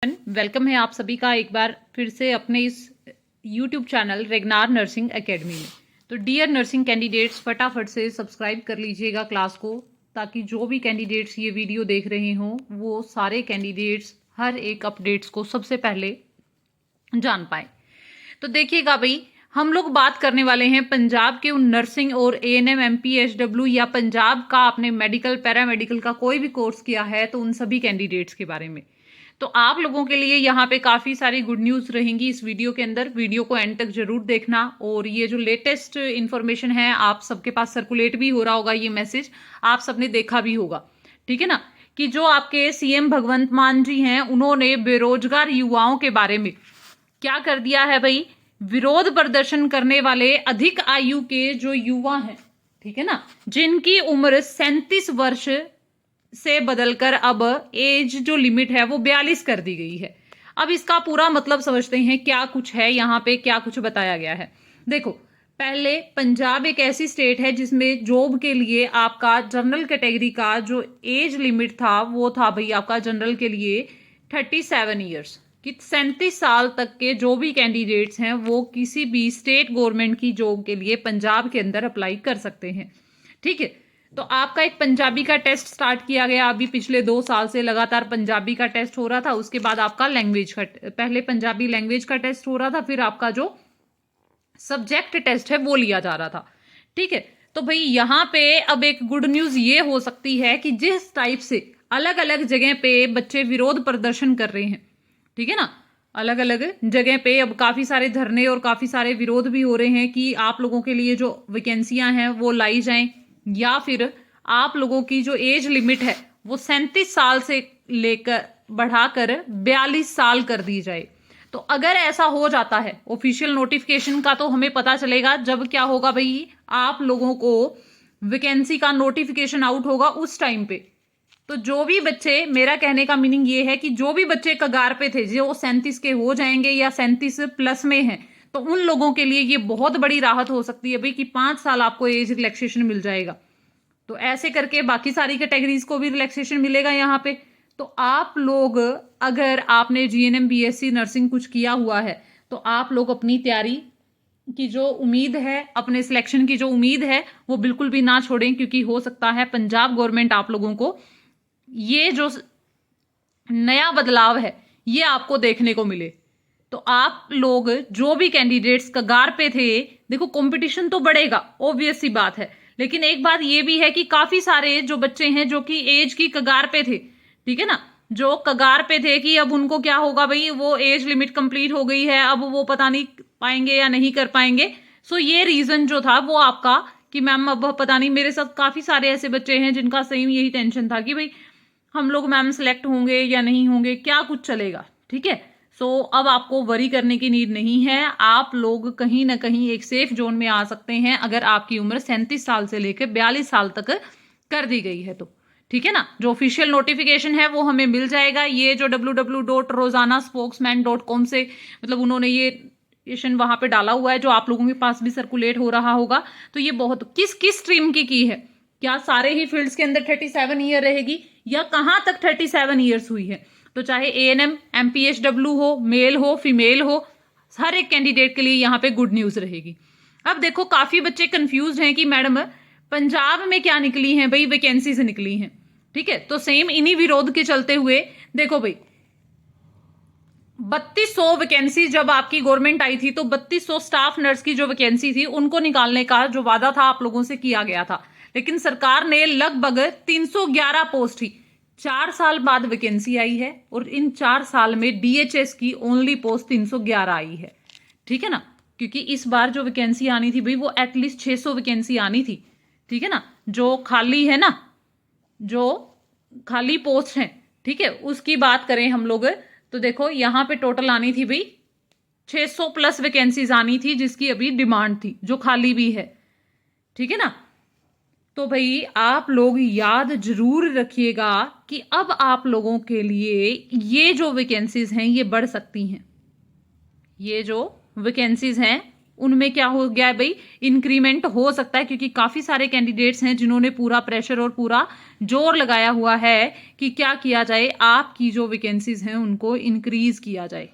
Welcome है आप सभी का एक बार फिर से अपने इस YouTube चैनल रेगनार नर्सिंग एकेडमी में। तो डियर नर्सिंग कैंडिडेट्स, फटाफट से सब्सक्राइब कर लीजिएगा क्लास को, ताकि जो भी कैंडिडेट्स ये वीडियो देख रहे हों वो सारे कैंडिडेट्स हर एक अपडेट्स को सबसे पहले जान पाए। तो देखिएगा भाई, हम लोग बात करने वाले हैं पंजाब के उन नर्सिंग और एएनएम एमपीएचडब्ल्यू या पंजाब का आपने मेडिकल पैरामेडिकल का कोई भी कोर्स किया है तो उन सभी कैंडिडेट्स के बारे में। तो आप लोगों के लिए यहाँ पे काफ़ी सारी गुड न्यूज़ रहेंगी इस वीडियो के अंदर। वीडियो को एंड तक जरूर देखना। और ये जो लेटेस्ट इन्फॉर्मेशन है आप सबके पास सर्कुलेट भी हो रहा होगा, ये मैसेज आप सबने देखा भी होगा, ठीक है ना, कि जो आपके सीएम भगवंत मान जी हैं उन्होंने बेरोजगार युवाओं के बारे में क्या कर दिया है भाई, विरोध प्रदर्शन करने वाले अधिक आयु के जो युवा हैं, ठीक है ना, जिनकी उम्र 37 वर्ष से बदलकर अब एज जो लिमिट है वो 42 कर दी गई है। अब इसका पूरा मतलब समझते हैं, क्या कुछ है यहाँ पे, क्या कुछ बताया गया है। देखो, पहले पंजाब एक ऐसी स्टेट है जिसमें जॉब के लिए आपका जनरल कैटेगरी का जो एज लिमिट था वो था भाई आपका जनरल के लिए 37 ईयर्स, कि 37 साल तक के जो भी कैंडिडेट्स हैं वो किसी भी स्टेट गवर्नमेंट की जॉब के लिए पंजाब के अंदर अप्लाई कर सकते हैं, ठीक है। तो आपका एक पंजाबी का टेस्ट स्टार्ट किया गया, अभी पिछले 2 साल से लगातार पंजाबी का टेस्ट हो रहा था। उसके बाद आपका लैंग्वेज का, पहले पंजाबी लैंग्वेज का टेस्ट हो रहा था, फिर आपका जो सब्जेक्ट टेस्ट है वो लिया जा रहा था, ठीक है। तो भाई यहाँ पे अब एक गुड न्यूज ये हो सकती है कि जिस टाइप से अलग अलग जगह पे बच्चे विरोध प्रदर्शन कर रहे हैं, ठीक है ना, अलग अलग जगह पे अब काफी सारे धरने और काफी सारे विरोध भी हो रहे हैं कि आप लोगों के लिए जो वैकेंसियां हैं वो लाई जाएं, या फिर आप लोगों की जो एज लिमिट है वो 37 साल से लेकर बढ़ाकर 42 साल कर दी जाए। तो अगर ऐसा हो जाता है, ऑफिशियल नोटिफिकेशन का तो हमें पता चलेगा जब क्या होगा भाई, आप लोगों को वैकेंसी का नोटिफिकेशन आउट होगा उस टाइम पे। तो जो भी बच्चे, मेरा कहने का मीनिंग ये है कि जो भी बच्चे कगार पे थे, जो 37 के हो जाएंगे या 37 प्लस में हैं, तो उन लोगों के लिए ये बहुत बड़ी राहत हो सकती है भाई कि 5 साल आपको एज रिलैक्सेशन मिल जाएगा। तो ऐसे करके बाकी सारी कैटेगरीज को भी रिलैक्सेशन मिलेगा यहाँ पे। तो आप लोग, अगर आपने जीएनएम बीएससी नर्सिंग कुछ किया हुआ है तो आप लोग अपनी तैयारी की जो उम्मीद है, अपने सिलेक्शन की जो उम्मीद है वो बिल्कुल भी ना छोड़ें, क्योंकि हो सकता है पंजाब गवर्नमेंट आप लोगों को ये जो नया बदलाव है ये आपको देखने को मिले। तो आप लोग जो भी कैंडिडेट्स कगार पे थे, देखो कंपटीशन तो बढ़ेगा, ऑब्वियस सी बात है, लेकिन एक बात ये भी है कि काफी सारे जो बच्चे हैं जो कि एज की कगार पे थे, ठीक है ना, जो कगार पे थे कि अब उनको क्या होगा भाई, वो एज लिमिट कंप्लीट हो गई है, अब वो पता नहीं पाएंगे या नहीं कर पाएंगे। सो ये रीजन जो था वो आपका कि मैम अब पता नहीं, मेरे साथ काफी सारे ऐसे बच्चे हैं जिनका सेम यही टेंशन था कि भाई हम लोग मैम सेलेक्ट होंगे या नहीं होंगे, क्या कुछ चलेगा, ठीक है। सो अब आपको वरी करने की नीड नहीं है, आप लोग कहीं ना कहीं एक सेफ जोन में आ सकते हैं अगर आपकी उम्र 37 साल से लेकर 42 साल तक कर दी गई है तो, ठीक है ना। जो ऑफिशियल नोटिफिकेशन है वो हमें मिल जाएगा, ये जो www.rozanaspokesman.com से मतलब उन्होंने ये वहां पे डाला हुआ है, जो आप लोगों के पास भी सर्कुलेट हो रहा होगा। तो ये बहुत किस किस स्ट्रीम की है, क्या सारे ही फील्ड्स के अंदर 37 ईयर रहेगी या कहां तक 37 ईयर्स हुई है। तो चाहे एएनएम एमपीएचडब्ल्यू हो, मेल हो, फीमेल हो, हर एक कैंडिडेट के लिए यहाँ पे गुड न्यूज रहेगी। अब देखो, काफी बच्चे कंफ्यूज हैं कि मैडम पंजाब में क्या निकली हैं भाई, वैकेंसीज निकली हैं, ठीक है। तो सेम इन्हीं विरोध के चलते हुए देखो भाई, 3200 वैकेंसी जब आपकी गवर्नमेंट आई थी तो 3200 स्टाफ नर्स की जो वैकेंसी थी उनको निकालने का जो वादा था आप लोगों से किया गया था, लेकिन सरकार ने लगभग 311 पोस्ट ही 4 साल बाद वैकेंसी आई है, और इन 4 साल में डीएचएस की ओनली पोस्ट 311 आई है, ठीक है ना। क्योंकि इस बार जो वैकेंसी आनी थी भाई वो एटलीस्ट 600 वैकेंसी आनी थी, ठीक है ना। जो खाली है ना, जो खाली पोस्ट है, ठीक है, उसकी बात करें हम लोग तो देखो यहाँ पे टोटल आनी थी भाई 600 प्लस वैकेंसीज आनी थी, जिसकी अभी डिमांड थी, जो खाली भी है, ठीक है ना। तो भाई आप लोग याद जरूर रखिएगा कि अब आप लोगों के लिए ये जो वैकेंसीज हैं ये बढ़ सकती हैं, ये जो वैकेंसीज हैं उनमें क्या हो गया है भाई, इंक्रीमेंट हो सकता है, क्योंकि काफी सारे कैंडिडेट्स हैं जिन्होंने पूरा प्रेशर और पूरा जोर लगाया हुआ है कि क्या किया जाए, आपकी जो वैकेंसीज हैं उनको इंक्रीज किया जाए।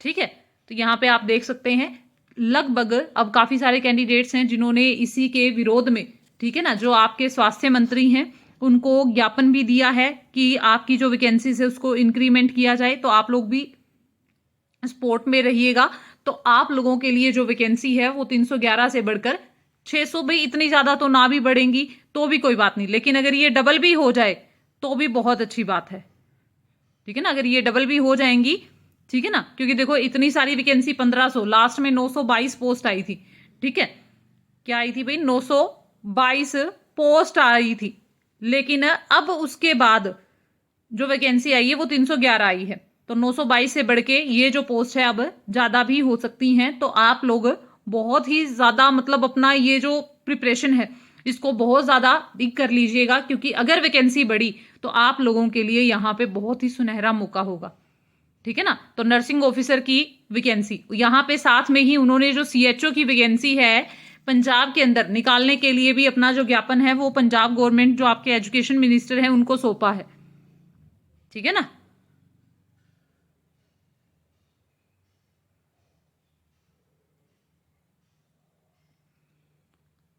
ठीक है, तो यहाँ पे आप देख सकते हैं लगभग अब काफी सारे कैंडिडेट्स हैं जिन्होंने इसी के विरोध में, ठीक है ना, जो आपके स्वास्थ्य मंत्री हैं उनको ज्ञापन भी दिया है कि आपकी जो वैकेंसीज है उसको इंक्रीमेंट किया जाए। तो आप लोग भी सपोर्ट में रहिएगा। तो आप लोगों के लिए जो वैकेंसी है वो 311 से बढ़कर 600, भाई इतनी ज्यादा तो ना भी बढ़ेंगी तो भी कोई बात नहीं, लेकिन अगर ये डबल भी हो जाए तो भी बहुत अच्छी बात है। ठीक है ना, अगर ये डबल भी हो जाएंगी, ठीक है ना, क्योंकि देखो इतनी सारी वैकेंसी 1500, लास्ट में 922 पोस्ट आई थी। ठीक है, क्या आई थी भाई, 922 पोस्ट आई थी, लेकिन अब उसके बाद जो वैकेंसी आई है वो 311 आई है। तो 922 से बढ़ के ये जो पोस्ट है अब ज्यादा भी हो सकती हैं। तो आप लोग बहुत ही ज्यादा मतलब अपना ये जो प्रिपरेशन है इसको बहुत ज्यादा दिग कर लीजिएगा, क्योंकि अगर वैकेंसी बढ़ी तो आप लोगों के लिए यहाँ पे बहुत ही सुनहरा मौका होगा। ठीक है ना, तो नर्सिंग ऑफिसर की वैकेंसी यहाँ पे साथ में ही उन्होंने जो सीएचओ की वैकेंसी है पंजाब के अंदर निकालने के लिए भी अपना जो ज्ञापन है वो पंजाब गवर्नमेंट जो आपके एजुकेशन मिनिस्टर है उनको सौंपा है। ठीक है ना,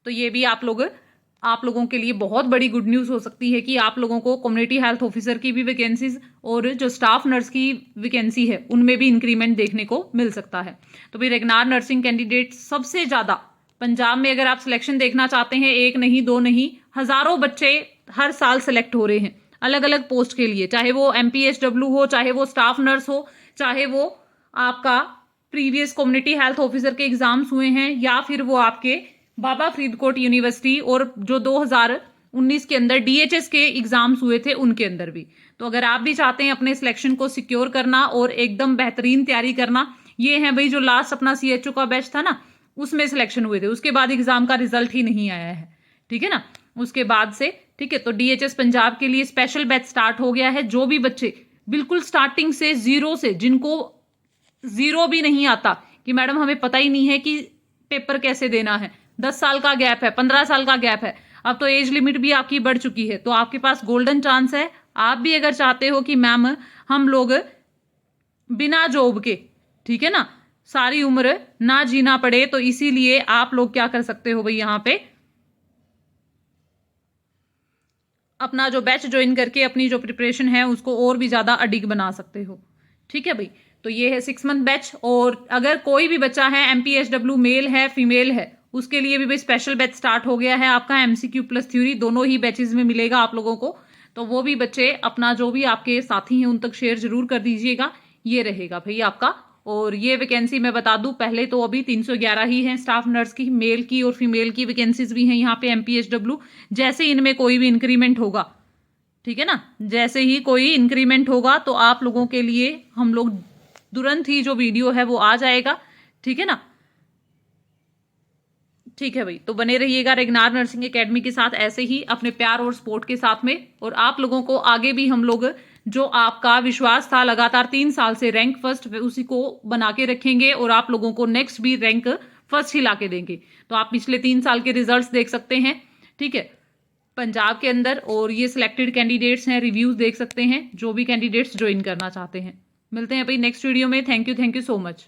तो ये भी आप लोगों के लिए बहुत बड़ी गुड न्यूज हो सकती है कि आप लोगों को कम्युनिटी हेल्थ ऑफिसर की भी वैकेंसीज और जो स्टाफ नर्स की वैकेंसी है उनमें भी इंक्रीमेंट देखने को मिल सकता है। तो भाई रेगनार नर्सिंग कैंडिडेट सबसे ज्यादा पंजाब में, अगर आप सिलेक्शन देखना चाहते हैं, एक नहीं दो नहीं, हजारों बच्चे हर साल सेलेक्ट हो रहे हैं अलग अलग पोस्ट के लिए, चाहे वो MPHW हो, चाहे वो स्टाफ नर्स हो, चाहे वो आपका प्रीवियस कम्युनिटी हेल्थ ऑफिसर के एग्जाम्स हुए हैं, या फिर वो आपके बाबा फरीदकोट यूनिवर्सिटी और जो 2019 के अंदर DHS के एग्जाम्स हुए थे उनके अंदर भी। तो अगर आप भी चाहते हैं अपने सिलेक्शन को सिक्योर करना और एकदम बेहतरीन तैयारी करना, ये है भाई जो लास्ट अपना CHO का बैच था ना उसमें सिलेक्शन हुए थे, उसके बाद एग्जाम का रिजल्ट ही नहीं आया है। ठीक है ना, उसके बाद से, ठीक है, तो DHS पंजाब के लिए स्पेशल बैच स्टार्ट हो गया है। जो भी बच्चे बिल्कुल स्टार्टिंग से जीरो से, जिनको जीरो भी नहीं आता कि मैडम हमें पता ही नहीं है कि पेपर कैसे देना है, 10 साल का गैप है, 15 साल का गैप है, अब तो एज लिमिट भी आपकी बढ़ चुकी है, तो आपके पास गोल्डन चांस है। आप भी अगर चाहते हो कि मैम हम लोग बिना जॉब के, ठीक है ना, सारी उम्र ना जीना पड़े, तो इसीलिए आप लोग क्या कर सकते हो भाई, यहाँ पे अपना जो बैच ज्वाइन करके अपनी जो प्रिपरेशन है उसको और भी ज्यादा अडिग बना सकते हो। ठीक है भाई, तो ये है 6 मंथ बैच। और अगर कोई भी बच्चा है MPHW मेल है फीमेल है, उसके लिए भी भाई स्पेशल बैच स्टार्ट हो गया है आपका, MCQ प्लस थ्योरी दोनों ही बैचेस में मिलेगा आप लोगों को। तो वो भी बच्चे अपना जो भी आपके साथी हैं उन तक शेयर जरूर कर दीजिएगा। ये रहेगा भाई आपका। और ये वैकेंसी मैं बता दूं, पहले तो अभी 311 ही है स्टाफ नर्स की, मेल की और फीमेल की वैकेंसीज भी हैं यहाँ पे MPHW। जैसे इनमें कोई भी इंक्रीमेंट होगा, ठीक है ना, जैसे ही कोई इंक्रीमेंट होगा तो आप लोगों के लिए हम लोग तुरंत ही जो वीडियो है वो आ जाएगा। ठीक है ना, ठीक है भाई, तो बने रहिएगा रेगनार नर्सिंग एकेडमी के साथ ऐसे ही अपने प्यार और सपोर्ट के साथ में। और आप लोगों को आगे भी हम लोग जो आपका विश्वास था लगातार 3 साल से रैंक फर्स्ट, उसी को बना के रखेंगे और आप लोगों को नेक्स्ट भी रैंक फर्स्ट ही ला के देंगे। तो आप पिछले 3 साल के रिजल्ट्स देख सकते हैं, ठीक है, पंजाब के अंदर, और ये सिलेक्टेड कैंडिडेट्स हैं, रिव्यूज देख सकते हैं जो भी कैंडिडेट्स ज्वाइन करना चाहते हैं। मिलते हैं भाई नेक्स्ट वीडियो में। Thank you so much.